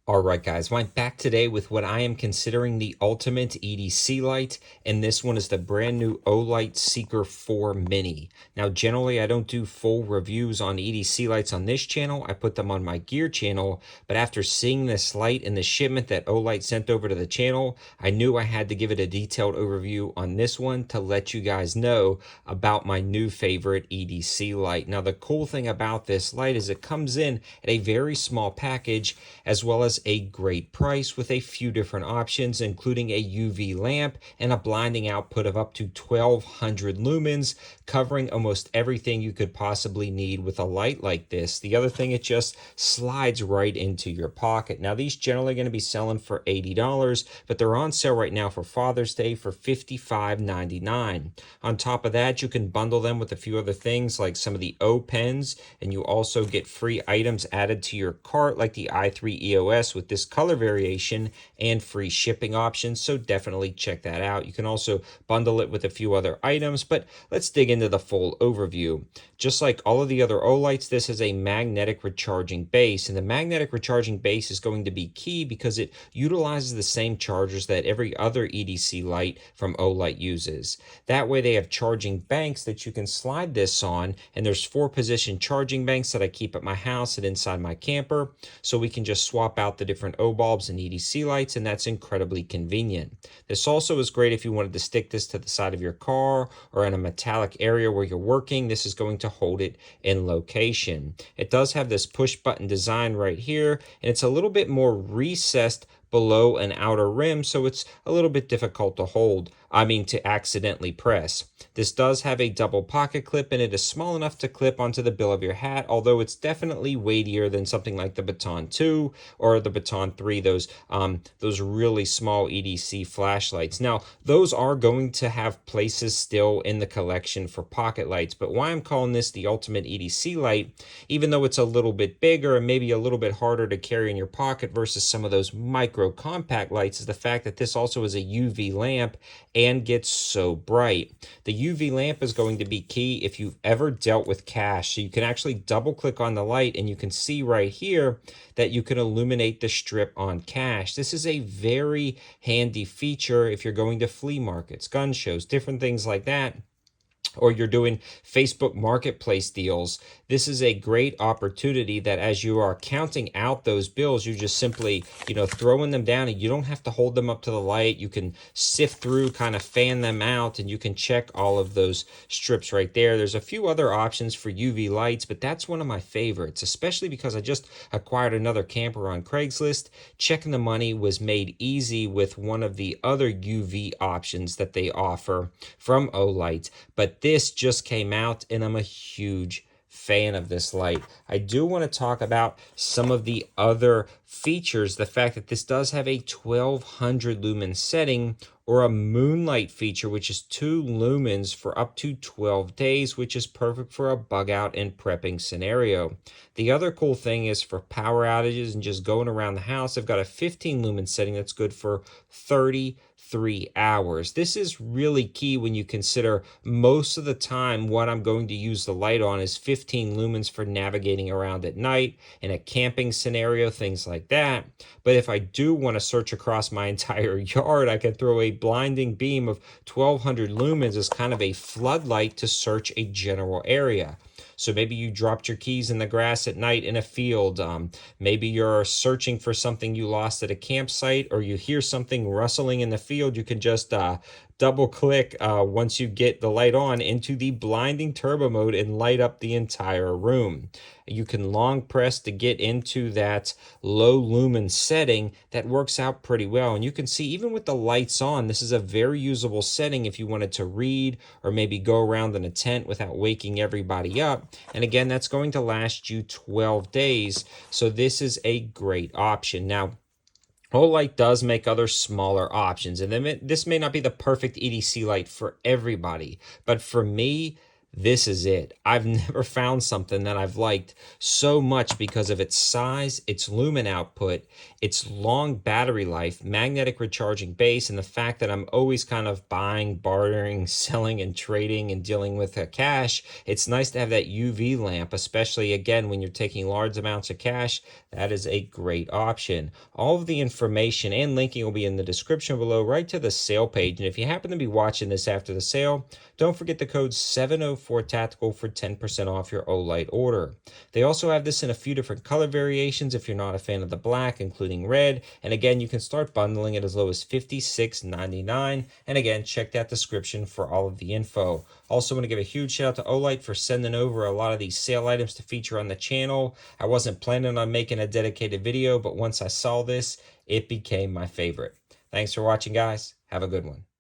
All right, guys, I'm back today with what I am considering the ultimate EDC light, and this one is the brand new Olight Seeker 4 Mini. Now, generally, I don't do full reviews on EDC lights on this channel. I put them on my gear channel, but after seeing this light and the shipment that Olight sent over to the channel, I knew I had to give it a detailed overview on this one to let you guys know about my new favorite EDC light. Now, the cool thing about this light is it comes in at a very small package as well as a great price with a few different options, including a UV lamp and a blinding output of up to 1200 lumens, covering almost everything you could possibly need with a light like this. The other thing, it just slides right into your pocket. Now, these generally going to be selling for $80, but they're on sale right now for Father's Day for $55.99. On top of that, you can bundle them with a few other things like some of the O pens, and you also get free items added to your cart like the i3 EOS with this color variation and free shipping options, so definitely check that out. You can also bundle it with a few other items, but let's dig into the full overview. Just like all of the other Olights, this is a magnetic recharging base, and the magnetic recharging base is going to be key because it utilizes the same chargers that every other EDC light from Olight uses. That way they have charging banks that you can slide this on, and there's 4-position charging banks that I keep at my house and inside my camper, so we can just swap out the different O bulbs and EDC lights, and that's incredibly convenient. This also is great if you wanted to stick this to the side of your car or in a metallic area where you're working. This is going to hold it in location. It does have this push button design right here, and it's a little bit more recessed below an outer rim, so it's a little bit difficult to hold. To accidentally press. This does have a double pocket clip, and it is small enough to clip onto the bill of your hat, although it's definitely weightier than something like the Baton 2 or the Baton 3, those really small EDC flashlights. Now, those are going to have places still in the collection for pocket lights, but why I'm calling this the ultimate EDC light, even though it's a little bit bigger and maybe a little bit harder to carry in your pocket versus some of those micro compact lights, is the fact that this also is a UV lamp and gets so bright. The UV lamp is going to be key if you've ever dealt with cash. So you can actually double click on the light, and you can see right here that you can illuminate the strip on cash. This is a very handy feature if you're going to flea markets, gun shows, different things like that, or you're doing Facebook Marketplace deals. This is a great opportunity that as you are counting out those bills, you just simply, throwing them down, and you don't have to hold them up to the light. You can sift through, kind of fan them out, and you can check all of those strips right there. There's a few other options for UV lights, but that's one of my favorites, especially because I just acquired another camper on Craigslist. Checking the money was made easy with one of the other UV options that they offer from Olight, but this just came out, and I'm a huge fan of this light. I do want to talk about some of the other features. The fact that this does have a 1200 lumen setting, or a moonlight feature, which is 2 lumens for up to 12 days, which is perfect for a bug out and prepping scenario. The other cool thing is for power outages and just going around the house, I've got a 15 lumen setting that's good for 33 hours. This is really key when you consider most of the time what I'm going to use the light on is 15 lumens for navigating around at night in a camping scenario, things like that. But if I do want to search across my entire yard, I can throw a blinding beam of 1200 lumens as kind of a floodlight to search a general area. So maybe you dropped your keys in the grass at night in a field. Maybe you're searching for something you lost at a campsite, or you hear something rustling in the field. You can just double click once you get the light on into the blinding turbo mode and light up the entire room. You can long press to get into that low lumen setting. That works out pretty well. And you can see even with the lights on, this is a very usable setting if you wanted to read or maybe go around in a tent without waking everybody up. And again, that's going to last you 12 days. So this is a great option. Now, Olight does make other smaller options, and then this may not be the perfect EDC light for everybody, but for me, This is it. I've never found something that I've liked so much because of its size, its lumen output, its long battery life, magnetic recharging base, and the fact that I'm always kind of buying, bartering, selling, and trading and dealing with cash. It's nice to have that UV lamp, especially again when you're taking large amounts of cash. That is a great option. All of the information and linking will be in the description below, right to the sale page. And if you happen to be watching this after the sale, don't forget the code 704 Tactical for 10% off your Olight order. They also have this in a few different color variations if you're not a fan of the black, including red. And again, you can start bundling it as low as $56.99. And again, check that description for all of the info. Also want to give a huge shout out to Olight for sending over a lot of these sale items to feature on the channel. I wasn't planning on making a dedicated video, but once I saw this, it became my favorite. Thanks for watching, guys. Have a good one.